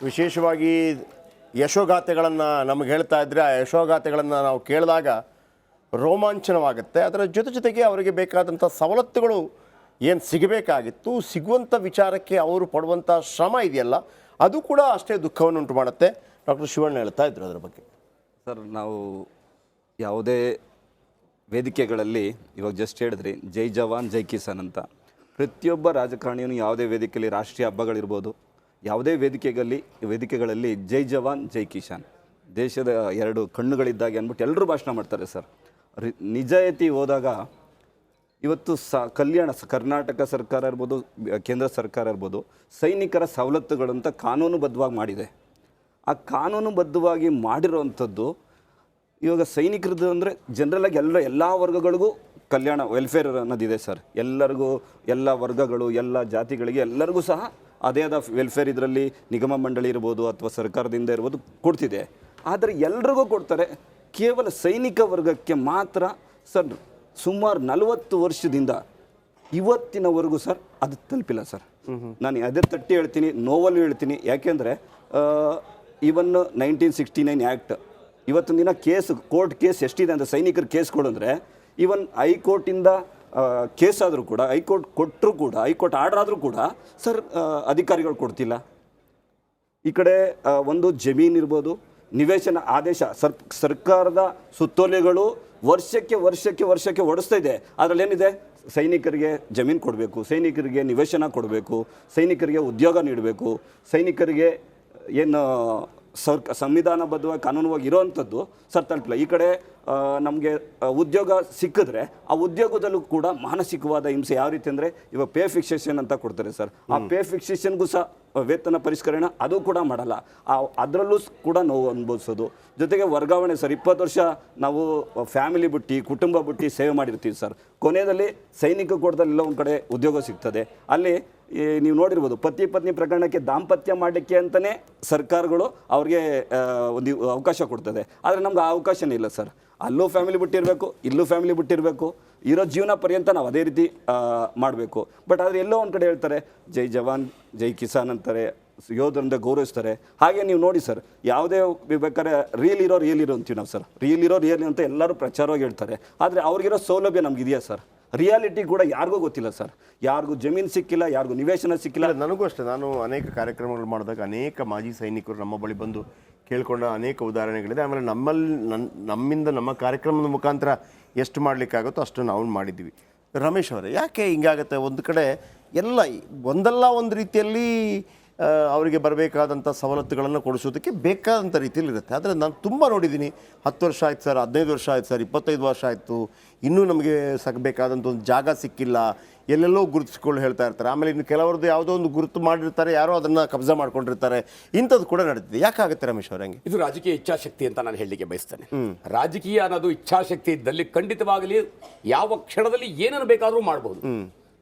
ವಿಶೇಷವಾಗಿ ಯಶೋಗಾಥೆಗಳನ್ನು ನಮಗೆ ಹೇಳ್ತಾ ಇದ್ದರೆ ಆ ಯಶೋಗಾಥೆಗಳನ್ನು ನಾವು ಕೇಳಿದಾಗ ರೋಮಾಂಚನವಾಗುತ್ತೆ. ಅದರ ಜೊತೆಗೆ ಅವರಿಗೆ ಬೇಕಾದಂಥ ಸವಲತ್ತುಗಳು ಏನು ಸಿಗಬೇಕಾಗಿತ್ತು ಸಿಗುವಂಥ ವಿಚಾರಕ್ಕೆ ಅವರು ಪಡುವಂಥ ಶ್ರಮ ಇದೆಯಲ್ಲ ಅದು ಕೂಡ ಅಷ್ಟೇ ದುಃಖವನ್ನು ಉಂಟು ಮಾಡುತ್ತೆ. ಡಾಕ್ಟರ್ ಶಿವಣ್ಣ ಹೇಳ್ತಾ ಇದ್ರು ಅದರ ಬಗ್ಗೆ. ಸರ್, ನಾವು ಯಾವುದೇ ವೇದಿಕೆಗಳಲ್ಲಿ ಇವಾಗ ಜಸ್ಟ್ ಹೇಳಿದ್ರಿ ಜೈ ಜವಾನ್ ಜೈ ಕಿಸಾನ್ ಅಂತ, ಪ್ರತಿಯೊಬ್ಬ ರಾಜಕಾರಣಿಯೂ ಯಾವುದೇ ವೇದಿಕೆಯಲ್ಲಿ ರಾಷ್ಟ್ರೀಯ ಹಬ್ಬಗಳಿರ್ಬೋದು, ಯಾವುದೇ ವೇದಿಕೆಗಳಲ್ಲಿ ಜೈ ಜವಾನ್ ಜೈ ಕಿಸಾನ್, ದೇಶದ ಎರಡು ಕಣ್ಣುಗಳಿದ್ದಾಗೆ ಅಂದ್ಬಿಟ್ಟು ಎಲ್ಲರೂ ಭಾಷಣ ಮಾಡ್ತಾರೆ ಸರ್. ನಿಜಾಯಿತಿ ಹೋದಾಗ ಇವತ್ತು ಕರ್ನಾಟಕ ಸರ್ಕಾರ ಇರ್ಬೋದು, ಕೇಂದ್ರ ಸರ್ಕಾರ ಇರ್ಬೋದು, ಸೈನಿಕರ ಸವಲತ್ತುಗಳಂತ ಕಾನೂನುಬದ್ಧವಾಗಿ ಮಾಡಿದೆ. ಆ ಕಾನೂನುಬದ್ಧವಾಗಿ ಮಾಡಿರೋವಂಥದ್ದು ಇವಾಗ ಸೈನಿಕರದ್ದು ಅಂದರೆ ಜನರಲಾಗಿ ಎಲ್ಲ ವರ್ಗಗಳಿಗೂ ಕಲ್ಯಾಣ ವೆಲ್ಫೇರ್ ಅನ್ನೋದಿದೆ ಸರ್. ಎಲ್ಲರಿಗೂ, ಎಲ್ಲ ವರ್ಗಗಳು, ಎಲ್ಲ ಜಾತಿಗಳಿಗೆ ಎಲ್ಲರಿಗೂ ಸಹ ಅದೇ ಆದ ವೆಲ್ಫೇರ್ ಇದರಲ್ಲಿ ನಿಗಮ ಮಂಡಳಿ ಇರ್ಬೋದು ಅಥವಾ ಸರ್ಕಾರದಿಂದ ಇರ್ಬೋದು ಕೊಡ್ತಿದೆ. ಆದರೆ ಎಲ್ರಿಗೂ ಕೊಡ್ತಾರೆ, ಕೇವಲ ಸೈನಿಕ ವರ್ಗಕ್ಕೆ ಮಾತ್ರ ಸರ್ ಸುಮಾರು 40 ವರ್ಷದಿಂದ ಇವತ್ತಿನವರೆಗೂ ಸರ್ ಅದು ತಲುಪಿಲ್ಲ ಸರ್. ನಾನು ಅದೇ ತಟ್ಟಿ ಹೇಳ್ತೀನಿ, ನೋವಲ್ಲೂ ಹೇಳ್ತೀನಿ. ಯಾಕೆಂದರೆ ಇವನ್ 1969 ಆ್ಯಕ್ಟ್ ಇವತ್ತೊಂದು ದಿನ ಕೋರ್ಟ್ ಕೇಸ್ ಎಷ್ಟಿದೆ ಅಂತ ಸೈನಿಕರ ಕೇಸ್ಗಳು ಅಂದರೆ, ಈವನ್ ಹೈಕೋರ್ಟಿಂದ ಕೇಸ್ ಆದರೂ ಕೂಡ, ಹೈಕೋರ್ಟ್ ಆರ್ಡರ್ ಆದರೂ ಕೂಡ ಸರ್ ಅಧಿಕಾರಿಗಳು ಕೊಡ್ತಿಲ್ಲ. ಈ ಕಡೆ ಒಂದು ಜಮೀನು ಇರ್ಬೋದು, ನಿವೇಶನ ಆದೇಶ ಸರ್ಕಾರದ ಸುತ್ತೋಲೆಗಳು ವರ್ಷಕ್ಕೆ ಓಡಿಸ್ತಾ ಇದೆ. ಅದರಲ್ಲಿ ಏನಿದೆ, ಸೈನಿಕರಿಗೆ ಜಮೀನು ಕೊಡಬೇಕು, ಸೈನಿಕರಿಗೆ ನಿವೇಶನ ಕೊಡಬೇಕು, ಸೈನಿಕರಿಗೆ ಉದ್ಯೋಗ ನೀಡಬೇಕು, ಸೈನಿಕರಿಗೆ ಏನು ಸಂವಿಧಾನಬದ್ಧವಾಗಿ ಕಾನೂನುವಾಗಿ ಇರೋವಂಥದ್ದು ಸರ್ ತಲುಪಿಲ್ಲ. ಈ ಕಡೆ ನಮಗೆ ಉದ್ಯೋಗ ಸಿಕ್ಕಿದ್ರೆ ಆ ಉದ್ಯೋಗದಲ್ಲೂ ಕೂಡ ಮಾನಸಿಕವಾದ ಹಿಂಸೆ ಯಾವ ರೀತಿ ಅಂದರೆ, ಇವಾಗ ಪೇ ಫಿಕ್ಸೇಷನ್ ಅಂತ ಕೊಡ್ತಾರೆ ಸರ್. ಆ ಪೇ ಫಿಕ್ಸೇಷನ್ಗೂ ಸಹ ವೇತನ ಪರಿಷ್ಕರಣೆ ಅದು ಕೂಡ ಮಾಡಲ್ಲ. ಅದರಲ್ಲೂ ಕೂಡ ನೋವು ಅನುಭವಿಸೋದು. ಜೊತೆಗೆ ವರ್ಗಾವಣೆ ಸರ್, 20 ವರ್ಷ ನಾವು ಫ್ಯಾಮಿಲಿ ಬಿಟ್ಟು, ಕುಟುಂಬ ಬಿಟ್ಟು ಸೇವೆ ಮಾಡಿರ್ತೀವಿ ಸರ್. ಕೊನೆಯಲ್ಲಿ ಸೈನಿಕ ಕೊಡದಲ್ಲೆಲ್ಲ ಒಂದು ಕಡೆ ಉದ್ಯೋಗ ಸಿಗ್ತದೆ. ಅಲ್ಲಿ ನೀವು ನೋಡಿರ್ಬೋದು, ಪತಿ ಪತ್ನಿ ಪ್ರಕರಣಕ್ಕೆ ದಾಂಪತ್ಯ ಮಾಡಲಿಕ್ಕೆ ಅಂತಲೇ ಸರ್ಕಾರಗಳು ಅವ್ರಿಗೆ ಒಂದು ಅವಕಾಶ ಕೊಡ್ತದೆ. ಆದರೆ ನಮ್ಗೆ ಆ ಅವಕಾಶನೇ ಇಲ್ಲ ಸರ್. ಅಲ್ಲೂ ಫ್ಯಾಮಿಲಿ ಬಿಟ್ಟಿರಬೇಕು, ಇಲ್ಲೂ ಫ್ಯಾಮಿಲಿ ಬಿಟ್ಟಿರಬೇಕು, ಇರೋ ಜೀವನ ಪರ್ಯಂತ ನಾವು ಅದೇ ರೀತಿ ಮಾಡಬೇಕು. ಬಟ್ ಆದರೆ ಎಲ್ಲೋ ಒಂದು ಕಡೆ ಹೇಳ್ತಾರೆ ಜೈ ಜವಾನ್ ಜೈ ಕಿಸಾನ್ ಅಂತಾರೆ, ಯೋಧರಿಂದ ಗೌರವಿಸ್ತಾರೆ. ಹಾಗೆ ನೀವು ನೋಡಿ ಸರ್, ಯಾವುದೇ ಬೇಕಾದ್ರೆ ರಿಯಲ್ ಇರೋ ಅಂತೀವಿ ನಾವು ಸರ್. ರಿಯಲ್ ಇರೋ ಅಂತ ಎಲ್ಲರೂ ಪ್ರಚಾರವಾಗಿ ಹೇಳ್ತಾರೆ. ಆದರೆ ಅವ್ರಿಗಿರೋ ಸೌಲಭ್ಯ ನಮಗಿದೆಯಾ ಸರ್? ರಿಯಾಲಿಟಿ ಕೂಡ ಯಾರಿಗೂ ಗೊತ್ತಿಲ್ಲ ಸರ್. ಯಾರಿಗೂ ಜಮೀನು ಸಿಕ್ಕಿಲ್ಲ, ಯಾರಿಗೂ ನಿವೇಶನ ಸಿಕ್ಕಿಲ್ಲ. ನನಗೂ ಅಷ್ಟೇ, ನಾನು ಅನೇಕ ಕಾರ್ಯಕ್ರಮಗಳು ಮಾಡಿದಾಗ ಅನೇಕ ಮಾಜಿ ಸೈನಿಕರು ನಮ್ಮ ಬಳಿ ಬಂದು ಕೇಳ್ಕೊಂಡ ಅನೇಕ ಉದಾಹರಣೆಗಳಿದೆ. ಆಮೇಲೆ ನಮ್ಮಿಂದ ನಮ್ಮ ಕಾರ್ಯಕ್ರಮದ ಮುಖಾಂತರ ಎಷ್ಟು ಮಾಡಲಿಕ್ಕಾಗುತ್ತೋ ಅಷ್ಟು ನಾವು ಮಾಡಿದ್ದೀವಿ. ರಮೇಶ್ ಅವರೇ, ಯಾಕೆ ಹಿಂಗಾಗುತ್ತೆ? ಒಂದು ಕಡೆ ಎಲ್ಲ ಒಂದಲ್ಲ ಒಂದು ರೀತಿಯಲ್ಲಿ ಅವರಿಗೆ ಬರಬೇಕಾದಂಥ ಸವಲತ್ತುಗಳನ್ನು ಕೊಡಿಸೋದಕ್ಕೆ ಬೇಕಾದಂಥ ರೀತಿಯಲ್ಲಿ ಇರುತ್ತೆ. ಆದರೆ ನಾನು ತುಂಬ ನೋಡಿದ್ದೀನಿ, 10 ವರ್ಷ ಆಯ್ತು ಸರ್, 15 ವರ್ಷ ಆಯ್ತು ಸರ್, 25 ವರ್ಷ ಆಯಿತು, ಇನ್ನೂ ನಮಗೆ ಸಿಗಬೇಕಾದಂಥ ಒಂದು ಜಾಗ ಸಿಕ್ಕಿಲ್ಲ, ಎಲ್ಲೆಲ್ಲೋ ಗುರುತಿಸ್ಕೊಂಡು ಹೇಳ್ತಾ ಇರ್ತಾರೆ. ಆಮೇಲೆ ಇನ್ನು ಕೆಲವರದ್ದು ಯಾವುದೋ ಒಂದು ಗುರುತು ಮಾಡಿರ್ತಾರೆ, ಯಾರೋ ಅದನ್ನು ಕಬ್ಜಾ ಮಾಡ್ಕೊಂಡಿರ್ತಾರೆ. ಇಂಥದ್ದು ಕೂಡ ನಡೀತಿದೆ. ಯಾಕಾಗುತ್ತೆ ರಮೇಶ್ ಅವ್ರ ಹಂಗೆ? ಇದು ರಾಜಕೀಯ ಇಚ್ಛಾಶಕ್ತಿ ಅಂತ ನಾನು ಹೇಳಲಿಕ್ಕೆ ಬಯಸ್ತೇನೆ. ರಾಜಕೀಯ ಅನ್ನೋದು ಇಚ್ಛಾಶಕ್ತಿ ಇದ್ದಲ್ಲಿ ಖಂಡಿತವಾಗಲಿ ಯಾವ ಕ್ಷಣದಲ್ಲಿ ಏನನ್ನು ಬೇಕಾದರೂ ಮಾಡಬಹುದು.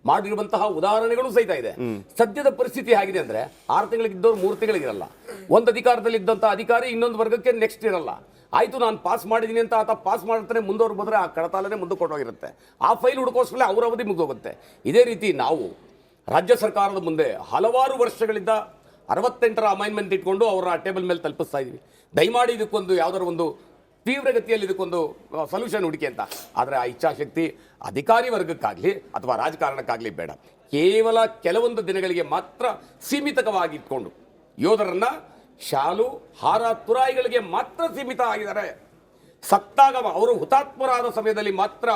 ಮಾಡಿರುವಂತಹ ಉದಾಹರಣೆಗಳು ಸಹಿತ ಇದೆ. ಸದ್ಯದ ಪರಿಸ್ಥಿತಿ ಹೇಗಿದೆ ಅಂದ್ರೆ, 6 ತಿಂಗಳಿದ್ದವ್ರು 3 ತಿಂಗಳಿಗಿರಲ್ಲ. ಒಂದು ಅಧಿಕಾರದಲ್ಲಿ ಇದ್ದಂಥ ಅಧಿಕಾರಿ ಇನ್ನೊಂದು ವರ್ಗಕ್ಕೆ ನೆಕ್ಸ್ಟ್ ಇರಲ್ಲ. ಆಯ್ತು, ನಾನು ಪಾಸ್ ಮಾಡಿದ್ದೀನಿ ಅಂತ ಆತ ಪಾಸ್ ಮಾಡ್ತಾನೆ, ಮುಂದೋರು ಬಂದರೆ ಆ ಕಡತಾಲನೇ ಮುಂದೆ ಕೊಟ್ಟೋಗಿರುತ್ತೆ. ಆ ಫೈಲ್ ಹುಡುಕೋಸ್ಕರ ಅವ್ರ ಅವಧಿ ಮುಗಿದೋಗುತ್ತೆ. ಇದೇ ರೀತಿ ನಾವು ರಾಜ್ಯ ಸರ್ಕಾರದ ಮುಂದೆ ಹಲವಾರು ವರ್ಷಗಳಿಂದ 68ರ ಅಮೈನ್ಮೆಂಟ್ ಇಟ್ಕೊಂಡು ಅವರ ಟೇಬಲ್ ಮೇಲೆ ತಲುಪಿಸ್ತಾ ಇದ್ವಿ. ದಯಮಾಡಿ ಇದಕ್ಕೊಂದು ಯಾವ್ದಾದ್ರು ಒಂದು ತೀವ್ರಗತಿಯಲ್ಲಿ ಇದಕ್ಕೊಂದು ಸೊಲ್ಯೂಷನ್ ಹುಡುಕಿ ಅಂತ. ಆದರೆ ಆ ಇಚ್ಛಾಶಕ್ತಿ ಅಧಿಕಾರಿ ವರ್ಗಕ್ಕಾಗಲಿ ಅಥವಾ ರಾಜಕಾರಣಕ್ಕಾಗಲಿ ಬೇಡ. ಕೇವಲ ಕೆಲವೊಂದು ದಿನಗಳಿಗೆ ಮಾತ್ರ ಸೀಮಿತವಾಗಿಟ್ಕೊಂಡು ಯೋಧರನ್ನ ಶಾಲು ಹಾರ ತುರಾಯಿಗಳಿಗೆ ಮಾತ್ರ ಸೀಮಿತ ಆಗಿದ್ದಾರೆ. ಸತ್ತಾಗ ಅವರು ಹುತಾತ್ಮರಾದ ಸಮಯದಲ್ಲಿ ಮಾತ್ರ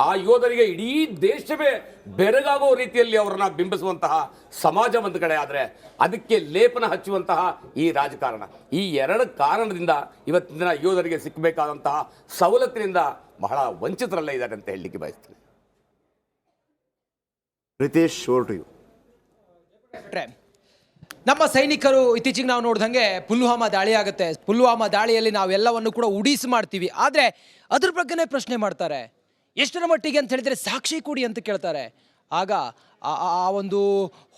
ಆ ಯೋಧರಿಗೆ ಇಡೀ ದೇಶವೇ ಬೆರಗಾಗೋ ರೀತಿಯಲ್ಲಿ ಅವರನ್ನ ಬಿಂಬಿಸುವಂತಹ ಸಮಾಜ ಒಂದು ಕಡೆ, ಆದರೆ ಅದಕ್ಕೆ ಲೇಪನ ಹಚ್ಚುವಂತಹ ಈ ರಾಜಕಾರಣ, ಈ 2 ಕಾರಣದಿಂದ ಇವತ್ತಿನ ದಿನ ಯೋಧರಿಗೆ ಸಿಕ್ಕಬೇಕಾದಂತಹ ಸವಲತ್ತಿನಿಂದ ಬಹಳ ವಂಚಿತರಲ್ಲೇ ಇದ್ದಾರೆ ಅಂತ ಹೇಳಲಿಕ್ಕೆ ಬಯಸ್ತೀನಿ. Ritesh, over to you. ನಮ್ಮ ಸೈನಿಕರು ಇತ್ತೀಚೆಗೆ ನಾವು ನೋಡ್ದಂಗೆ ಪುಲ್ವಾಮಾ ದಾಳಿ ಆಗುತ್ತೆ. ಪುಲ್ವಾಮಾ ದಾಳಿಯಲ್ಲಿ ನಾವೆಲ್ಲವನ್ನು ಕೂಡ ಉಡೀಸ್ ಮಾಡ್ತೀವಿ. ಆದರೆ ಅದ್ರ ಬಗ್ಗೆನೇ ಪ್ರಶ್ನೆ ಮಾಡ್ತಾರೆ. ಎಷ್ಟರ ಮಟ್ಟಿಗೆ ಅಂತ ಹೇಳಿದರೆ ಸಾಕ್ಷಿ ಕೊಡಿ ಅಂತ ಕೇಳ್ತಾರೆ. ಆಗ ಆ ಒಂದು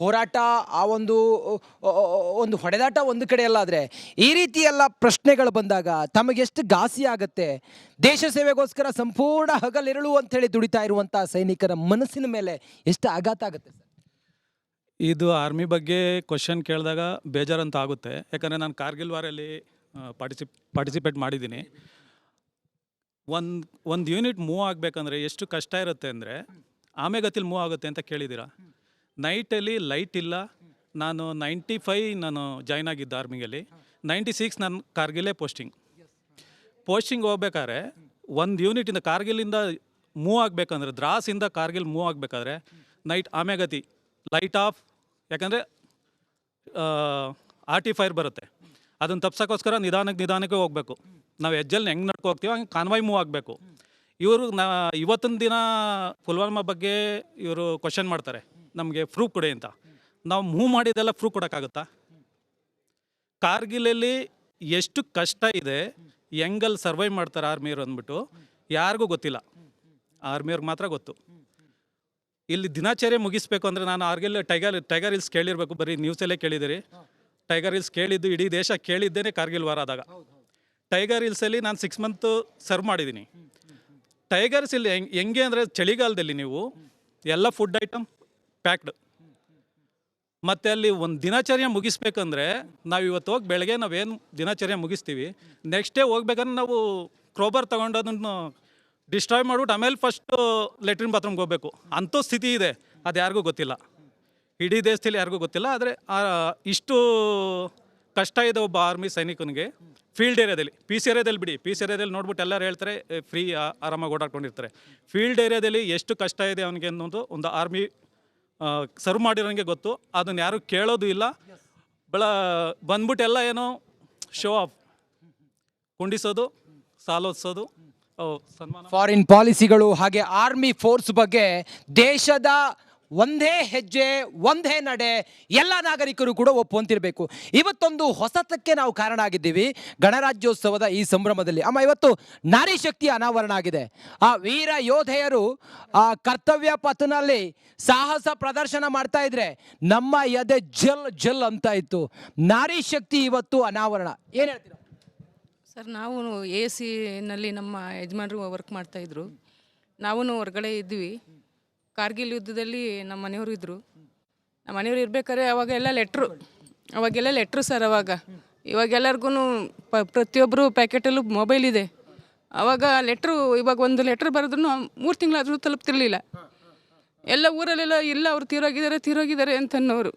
ಹೋರಾಟ, ಆ ಒಂದು ಹೊಡೆದಾಟ ಒಂದು ಕಡೆಯಲ್ಲಾದರೆ, ಈ ರೀತಿ ಎಲ್ಲ ಪ್ರಶ್ನೆಗಳು ಬಂದಾಗ ತಮಗೆಷ್ಟು ಘಾಸಿ ಆಗುತ್ತೆ? ದೇಶ ಸೇವೆಗೋಸ್ಕರ ಸಂಪೂರ್ಣ ಹಗಲಿರುಳು ಅಂಥೇಳಿ ದುಡಿತಾ ಇರುವಂಥ ಸೈನಿಕರ ಮನಸ್ಸಿನ ಮೇಲೆ ಎಷ್ಟು ಆಘಾತ ಆಗುತ್ತೆ ಸರ್? ಇದು ಆರ್ಮಿ ಬಗ್ಗೆ ಕ್ವಶನ್ ಕೇಳಿದಾಗ ಬೇಜಾರಂತ ಆಗುತ್ತೆ. ಯಾಕಂದರೆ ನಾನು ಕಾರ್ಗಿಲ್ ವಾರಲ್ಲಿ ಪಾರ್ಟಿಸಿಪೇಟ್ ಮಾಡಿದ್ದೀನಿ. ಒಂದು ಯೂನಿಟ್ ಮೂವ್ ಆಗಬೇಕಂದ್ರೆ ಎಷ್ಟು ಕಷ್ಟ ಇರುತ್ತೆ ಅಂದರೆ ಆಮೆಗತಿಲಿ ಮೂವ್ ಆಗುತ್ತೆ ಅಂತ ಕೇಳಿದ್ದೀರಾ. ನೈಟಲ್ಲಿ ಲೈಟ್ ಇಲ್ಲ. ನಾನು 95 ನಾನು ಜಾಯ್ನ್ ಆಗಿದ್ದೆ ಆರ್ಮಿಯಲ್ಲಿ. 96 ನಾನು ಕಾರ್ಗಿಲೇ ಪೋಸ್ಟಿಂಗ್ ಹೋಗ್ಬೇಕಾದ್ರೆ ಒಂದು ಯೂನಿಟಿಂದ ಕಾರ್ಗಿಲಿಂದ ಮೂವ್ ಆಗಬೇಕಂದ್ರೆ ದ್ರಾಸಿಂದ ಕಾರ್ಗಿಲ್ ಮೂವ್ ಆಗಬೇಕಾದ್ರೆ ನೈಟ್ ಆಮೆಗತಿ ಲೈಟ್ ಆಫ್. ಯಾಕಂದರೆ RT-5 ಬರುತ್ತೆ, ಅದನ್ನು ತಪ್ಸೋಕ್ಕೋಸ್ಕರ ನಿಧಾನಕ್ಕೆ ಹೋಗಬೇಕು. ನಾವು ಹೆಜ್ಜೆಲ್ಲಿ ಹೆಂಗೆ ನಡ್ಕೊ ಹೋಗ್ತೀವೋ ಹಂಗೆ ಕಾನ್ವಾಯ್ ಮೂವ್ ಆಗಬೇಕು. ಇವರು ಇವತ್ತಿನ ದಿನ ಪುಲ್ವಾಮಾ ಬಗ್ಗೆ ಇವರು ಕ್ವಶನ್ ಮಾಡ್ತಾರೆ, ನಮಗೆ ಪ್ರೂಫ್ ಕೊಡಿ ಅಂತ. ನಾವು ಮೂವ್ ಮಾಡಿದ್ದೆಲ್ಲ ಪ್ರೂಫ್ ಕೊಡೋಕ್ಕಾಗುತ್ತಾ? ಕಾರ್ಗಿಲಲ್ಲಿ ಎಷ್ಟು ಕಷ್ಟ ಇದೆ, ಹೆಂಗಲ್ಲಿ ಸರ್ವೈವ್ ಮಾಡ್ತಾರೆ ಆರ್ಮಿಯವರು ಅಂದ್ಬಿಟ್ಟು ಯಾರಿಗೂ ಗೊತ್ತಿಲ್ಲ, ಆರ್ಮಿಯವ್ರಿಗೆ ಮಾತ್ರ ಗೊತ್ತು. ಇಲ್ಲಿ ದಿನಾಚರ್ಯ ಮುಗಿಸ್ಬೇಕು ಅಂದರೆ ನಾನು ಟೈಗರ್ ಹಿಲ್ಸ್ ಕೇಳಿರಬೇಕು, ಬರೀ ನ್ಯೂಸಲ್ಲೇ ಕೇಳಿದಿರಿ. ಟೈಗರ್ ಹಿಲ್ಸ್ ಕೇಳಿದ್ದು ಇಡೀ ದೇಶ ಕೇಳಿದ್ದೇನೆ ಕಾರ್ಗಿಲ್ ವಾರ ಆದಾಗ. ಟೈಗರ್ ಹಿಲ್ಸಲ್ಲಿ ನಾನು 6 ಮಂತ್ ಸರ್ವ್ ಮಾಡಿದ್ದೀನಿ. ಟೈಗರ್ ಹಿಲ್ಸ್ ಇಲ್ಲಿ ಹೆಂಗೆ ಅಂದರೆ ಚಳಿಗಾಲದಲ್ಲಿ ನೀವು ಎಲ್ಲ ಫುಡ್ ಐಟಮ್ ಪ್ಯಾಕ್ಡ್. ಮತ್ತು ಅಲ್ಲಿ ಒಂದು ದಿನಚರ್ಯ ಮುಗಿಸ್ಬೇಕಂದ್ರೆ ನಾವು ಇವತ್ತು ಹೋಗಿ ಬೆಳಗ್ಗೆ ನಾವೇನು ದಿನಚರ್ಯ ಮುಗಿಸ್ತೀವಿ, ನೆಕ್ಸ್ಟ್ ಡೇ ಹೋಗ್ಬೇಕಂದ್ರೆ ನಾವು ಕ್ರೋಬರ್ ತೊಗೊಂಡು ಅದನ್ನು ಡಿಸ್ಟ್ರಾಯ್ ಮಾಡ್ಬಿಟ್ಟು ಆಮೇಲೆ ಫಸ್ಟು ಲೆಟ್ರಿನ್ ಬಾತ್ರೂಮ್ಗೆ ಹೋಗಬೇಕು. ಅಂಥ ಸ್ಥಿತಿ ಇದೆ, ಅದು ಯಾರಿಗೂ ಗೊತ್ತಿಲ್ಲ, ಇಡೀ ದೇಶದಲ್ಲಿ ಯಾರಿಗೂ ಗೊತ್ತಿಲ್ಲ. ಆದರೆ ಇಷ್ಟು ಕಷ್ಟ ಇದೆ ಒಬ್ಬ ಆರ್ಮಿ ಸೈನಿಕನಿಗೆ ಫೀಲ್ಡ್ ಏರಿಯಾದಲ್ಲಿ. ಪೀಸ್ ಏರಿಯಾದಲ್ಲಿ ಬಿಡಿ, ಪೀಸ್ ಏರಿಯಾದಲ್ಲಿ ನೋಡ್ಬಿಟ್ಟು ಎಲ್ಲರೂ ಹೇಳ್ತಾರೆ ಫ್ರೀ ಆರಾಮಾಗಿ ಓಡಾಡ್ಕೊಂಡಿರ್ತಾರೆ. ಫೀಲ್ಡ್ ಏರಿಯಾದಲ್ಲಿ ಎಷ್ಟು ಕಷ್ಟ ಇದೆ ಅವನಿಗೆ ಅನ್ನೋದು ಒಂದು ಆರ್ಮಿ ಸರ್ವ್ ಮಾಡಿರೋಂಗೆ ಗೊತ್ತು. ಅದನ್ನು ಯಾರು ಕೇಳೋದು ಇಲ್ಲ. ಬಂದ್ಬಿಟ್ಟು ಎಲ್ಲ ಏನೋ ಶೋ ಆಫ್, ಕುಂಡಿಸೋದು, ಸಾಲೋತ್ಸೋದು, ಸನ್ಮಾನ. ಫಾರಿನ್ ಪಾಲಿಸಿಗಳು ಹಾಗೆ ಆರ್ಮಿ ಫೋರ್ಸ್ ಬಗ್ಗೆ ದೇಶದ ಒಂದೇ ಹೆಜ್ಜೆ ಒಂದೇ ನಡೆ ಎಲ್ಲ ನಾಗರಿಕರು ಕೂಡ ಒಪ್ಪುವಂತಿರಬೇಕು. ಇವತ್ತೊಂದು ಹೊಸತಕ್ಕೆ ನಾವು ಕಾರಣ ಆಗಿದ್ದೀವಿ ಗಣರಾಜ್ಯೋತ್ಸವದ ಈ ಸಂಭ್ರಮದಲ್ಲಿ. ಅಮ್ಮ, ಇವತ್ತು ನಾರಿ ಶಕ್ತಿ ಅನಾವರಣ ಆಗಿದೆ. ಆ ವೀರ ಯೋಧೆಯರು ಆ ಕರ್ತವ್ಯ ಪಥನಲ್ಲಿ ಸಾಹಸ ಪ್ರದರ್ಶನ ಮಾಡ್ತಾ ಇದ್ರೆ ನಮ್ಮ ಎದೆ ಜಲ್ ಅಂತ ಇತ್ತು. ನಾರಿ ಶಕ್ತಿ ಇವತ್ತು ಅನಾವರಣ. ಏನು ಹೇಳ್ತೀರಾ ಸರ್? ನಾವು AC-ನಲ್ಲಿ ನಮ್ಮ ಯಜಮಾನರು ವರ್ಕ್ ಮಾಡ್ತಾಯಿದ್ರು, ನಾವು ಹೊರಗಡೆ ಇದ್ವಿ. ಕಾರ್ಗಿಲ್ ಯುದ್ಧದಲ್ಲಿ ನಮ್ಮ ಮನೆಯವರು ಇದ್ದರು. ನಮ್ಮ ಮನೆಯವರು ಇರ್ಬೇಕಾದ್ರೆ ಅವಾಗೆಲ್ಲ ಲೆಟ್ರು ಸರ್. ಇವಾಗೆಲ್ಲರಿಗೂ ಪ್ರತಿಯೊಬ್ಬರು ಪ್ಯಾಕೆಟಲ್ಲೂ ಮೊಬೈಲ್ ಇದೆ. ಆವಾಗ ಇವಾಗ ಒಂದು ಲೆಟ್ರ್ ಬರೆದ್ರೂ 3 ತಿಂಗಳಾದರೂ ತಲುಪ್ತಿರ್ಲಿಲ್ಲ. ಎಲ್ಲ ಊರಲ್ಲೆಲ್ಲ ಇಲ್ಲ ಅವ್ರು ತೀರೋಗಿದ್ದಾರೆ ಅಂತನ್ನೋರು.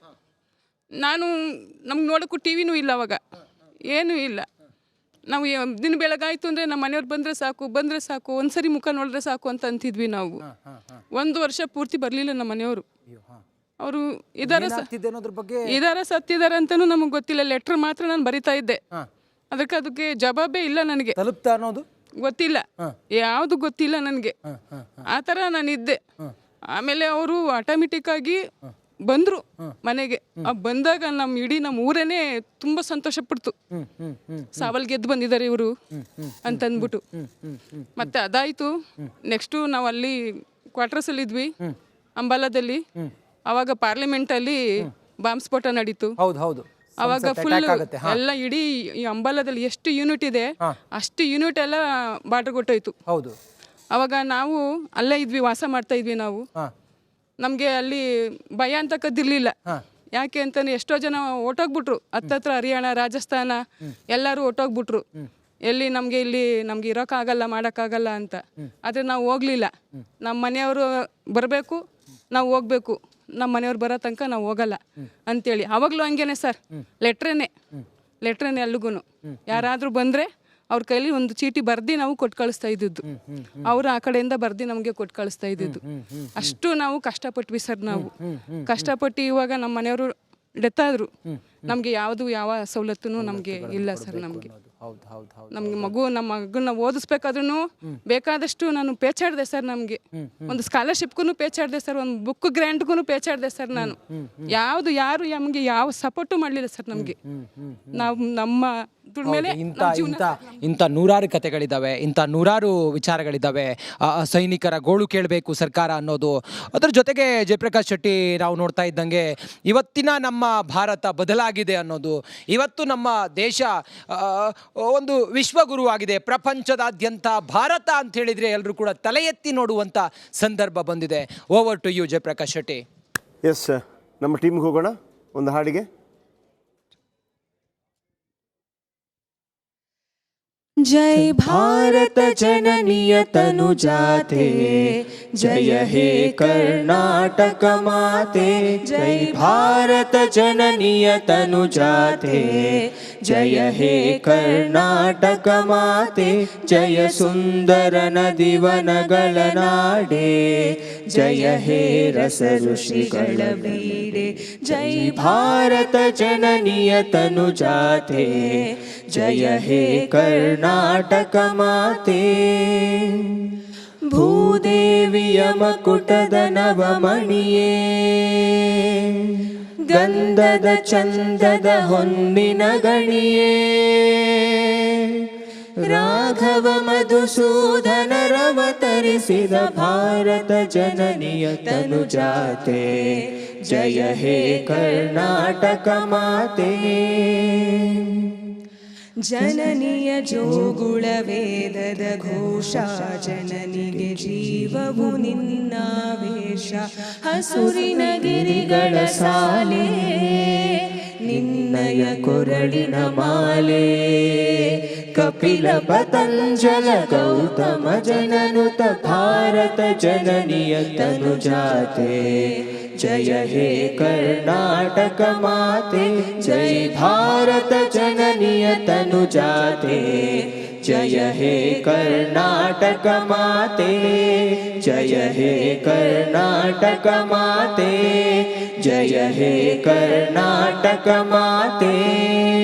ನಮ್ಗೆ ನೋಡೋಕ್ಕೂ TV ಇಲ್ಲ, ಅವಾಗ ಏನೂ ಇಲ್ಲ. ನಾವು ದಿನ ಬೆಳಗಾಯಿತು ಅಂದರೆ ನಮ್ಮ ಮನೆಯವ್ರು ಬಂದರೆ ಸಾಕು, ಒಂದ್ಸರಿ ಮುಖ ನೋಡಿದ್ರೆ ಸಾಕು ಅಂತ ಅಂತಿದ್ವಿ ನಾವು. 1 ವರ್ಷ ಪೂರ್ತಿ ಬರಲಿಲ್ಲ ನಮ್ಮ ಮನೆಯವರು. ಅವರು ಇದಾರ ಸತ್ತಿದ್ದಾರೆ ಅಂತಲೂ ನಮಗೆ ಗೊತ್ತಿಲ್ಲ. ಲೆಟ್ರ್ ಮಾತ್ರ ನಾನು ಬರಿತಾ ಇದ್ದೆ. ಅದಕ್ಕೆ ಜವಾಬೇ ಇಲ್ಲ ನನಗೆ, ತಲುಪ್ತಾ ಅನ್ನೋದು ಗೊತ್ತಿಲ್ಲ, ಯಾವುದು ಗೊತ್ತಿಲ್ಲ ನನಗೆ. ಆ ಥರ ನಾನಿದ್ದೆ. ಆಮೇಲೆ ಅವರು ಆಟೋಮೆಟಿಕ್ ಆಗಿ ಬಂದರು ಮನೆಗೆ. ಬಂದಾಗ ನಮ್ಮ ಊರೇನೆ ತುಂಬ ಸಂತೋಷ ಪಡ್ತು, ಸಾವಲ್ ಗೆದ್ದು ಬಂದಿದ್ದಾರೆ ಇವರು ಅಂತಂದ್ಬಿಟ್ಟು. ಮತ್ತೆ ಅದಾಯಿತು. ನೆಕ್ಸ್ಟು ನಾವು ಅಲ್ಲಿ ಕ್ವಾರ್ಟರ್ಸಲ್ಲಿ ಇದ್ವಿ ಅಂಬಾಲಾದಲ್ಲಿ. ಆವಾಗ ಪಾರ್ಲಿಮೆಂಟಲ್ಲಿ ಬಾಂಬ್ ಸ್ಫೋಟ ನಡೀತು. ಅವಾಗ ಫುಲ್ ಎಲ್ಲ ಇಡೀ ಈ ಅಂಬಾಲಾದಲ್ಲಿ ಎಷ್ಟು ಯೂನಿಟ್ ಇದೆ ಅಷ್ಟು ಯೂನಿಟ್ ಎಲ್ಲ ಬಾರ್ಡರ್ ಕೊಟ್ಟೋಯ್ತು. ಅವಾಗ ನಾವು ಅಲ್ಲೇ ಇದ್ವಿ, ವಾಸ ಮಾಡ್ತಾ ಇದ್ವಿ ನಾವು. ನಮಗೆ ಅಲ್ಲಿ ಭಯ ಅಂತ ಕದ್ದಿರ್ಲಿಲ್ಲ. ಯಾಕೆ ಅಂತಂದ್ರೆ ಎಷ್ಟೋ ಜನ ಹೊಟ್ಟೋಗ್ಬಿಟ್ರು. ಹತ್ತತ್ರ ಹರಿಯಾಣ, ರಾಜಸ್ಥಾನ ಎಲ್ಲರೂ ಹೊಟ್ಟೋಗ್ಬಿಟ್ರು. ನಮ್ಗೆ ಇರೋಕ್ಕಾಗಲ್ಲ, ಮಾಡೋಕ್ಕಾಗಲ್ಲ ಅಂತ. ಆದರೆ ನಾವು ಹೋಗ್ಲಿಲ್ಲ. ನಮ್ಮ ಮನೆಯವರು ಬರಬೇಕು, ನಾವು ಹೋಗ್ಬೇಕು, ನಮ್ಮ ಮನೆಯವ್ರು ಬರೋ ತನಕ ನಾವು ಹೋಗಲ್ಲ ಅಂತೇಳಿ. ಆವಾಗಲೂ ಹಂಗೇನೆ ಸರ್, ಲೆಟ್ರೇನೆ ಅಲ್ಲಿಗೂ ಯಾರಾದರೂ ಬಂದರೆ ಅವ್ರ ಕೈಲಿ ಒಂದು ಚೀಟಿ ಬರ್ದು ನಾವು ಕೊಟ್ಟು ಕಳಿಸ್ತಾ ಇದ್ದಿದ್ದು. ಅವರು ಆ ಕಡೆಯಿಂದ ಬರ್ದು ನಮಗೆ ಕೊಟ್ಟು ಕಳಿಸ್ತಾ ಇದ್ದಿದ್ದು. ಅಷ್ಟು ನಾವು ಕಷ್ಟಪಟ್ವಿ ಸರ್. ನಾವು ಕಷ್ಟಪಟ್ಟು ಇವಾಗ ನಮ್ಮ ಮನೆಯವರು ಡೆತ್ ಆದರು. ನಮಗೆ ಯಾವ ಸವಲತ್ತೂ ನಮಗೆ ಇಲ್ಲ ಸರ್. ನಮಗೆ ನಮ್ಮ ಮಗನ್ನ ಓದಿಸ್ಬೇಕಾದ್ರೂ ಬೇಕಾದಷ್ಟು ನಾನು ಪೇಚಾಡಿದೆ ಸರ್. ನಮಗೆ ಒಂದು ಸ್ಕಾಲರ್ಶಿಪ್ಗೂ ಪೇಚಾಡಿದೆ ಸರ್, ಒಂದು ಬುಕ್ ಗ್ರ್ಯಾಂಟ್ಗೂ ಪೇಚಾಡಿದೆ ಸರ್. ನಾನು ಯಾರು ನಮಗೆ ಯಾವ ಸಪೋರ್ಟು ಮಾಡಲಿಲ್ಲ ಸರ್. ನಮಗೆ ನಮ್ಮ ಇಂಥ ನೂರಾರು ಕಥೆಗಳಿದ್ದಾವೆ, ಇಂಥ ನೂರಾರು ವಿಚಾರಗಳಿದ್ದಾವೆ. ಸೈನಿಕರ ಗೋಳು ಕೇಳಬೇಕು ಸರ್ಕಾರ ಅನ್ನೋದು. ಅದರ ಜೊತೆಗೆ ಜಯಪ್ರಕಾಶ್ ಶೆಟ್ಟಿ ನಾವು ನೋಡ್ತಾ ಇದ್ದಂಗೆ ಇವತ್ತಿನ ನಮ್ಮ ಭಾರತ ಬದಲಾಗಿದೆ ಅನ್ನೋದು. ಇವತ್ತು ನಮ್ಮ ದೇಶ ಒಂದು ವಿಶ್ವಗುರು ಆಗಿದೆ. ಪ್ರಪಂಚದಾದ್ಯಂತ ಭಾರತ ಅಂತ ಹೇಳಿದರೆ ಎಲ್ಲರೂ ಕೂಡ ತಲೆ ಎತ್ತಿ ನೋಡುವಂಥ ಸಂದರ್ಭ ಬಂದಿದೆ. Over to you Jayaprakash Shetty. Yes, ನಮ್ಮ ಟೀಮ್ಗೆ ಹೋಗೋಣ ಒಂದು ಹಾಡಿಗೆ. जय भारत जननीय तनुजाते, जय हे कर्नाटक माते. जय भारत जननीय तनुजाते, जय हे कर्नाटक माते. जय सुंदर नदी वनಗಳ ನಾಡೆ, जय हे रस ಋಷಿಗಳ ಬೀಡೆ. जय भारत जननीय तनुजाते, जय हे कर्नाटक माते. ಭೂದೇವಿಯ ಮಕುಟದ ನವಮಣಿಯೇ, ಗಂಧದ ಚಂದದ ಹೊನ್ನಿನ ಗಣಿಯೇ. ರಾಘವ ಮಧುಸೂದನರವತರಿಸಿದ ಭಾರತ ಜನನಿಯ ತನುಜಾತೆ, ಜಯ ಹೇ ಕರ್ನಾಟಕ ಮಾತೆ. ಜನನಿಯ ಜೋಗುಳ ವೇದದ ಘೋಷ, ಜನನಿಗೆ ಜೀವವು ನಿನ್ನಾವೇಶ. ಹಸುರಿನ ಗಿರಿಗಳ ಸಾಲೆ, ನಿನ್ನಯ ಕೊರಳಿನ ಮಾಲೆ. ಕಪಿಲ ಪತಂಜಲ ಗೌತಮ ಜನನುತ ಭಾರತ ಜನನಿಯ ತನುಜಾತೆ, जय हे कर्नाटक माते. जय भारत जननीय तनुजाते, जय हे कर्नाटक माते. जय हे कर्नाटक माते, जय हे कर्नाटक माते.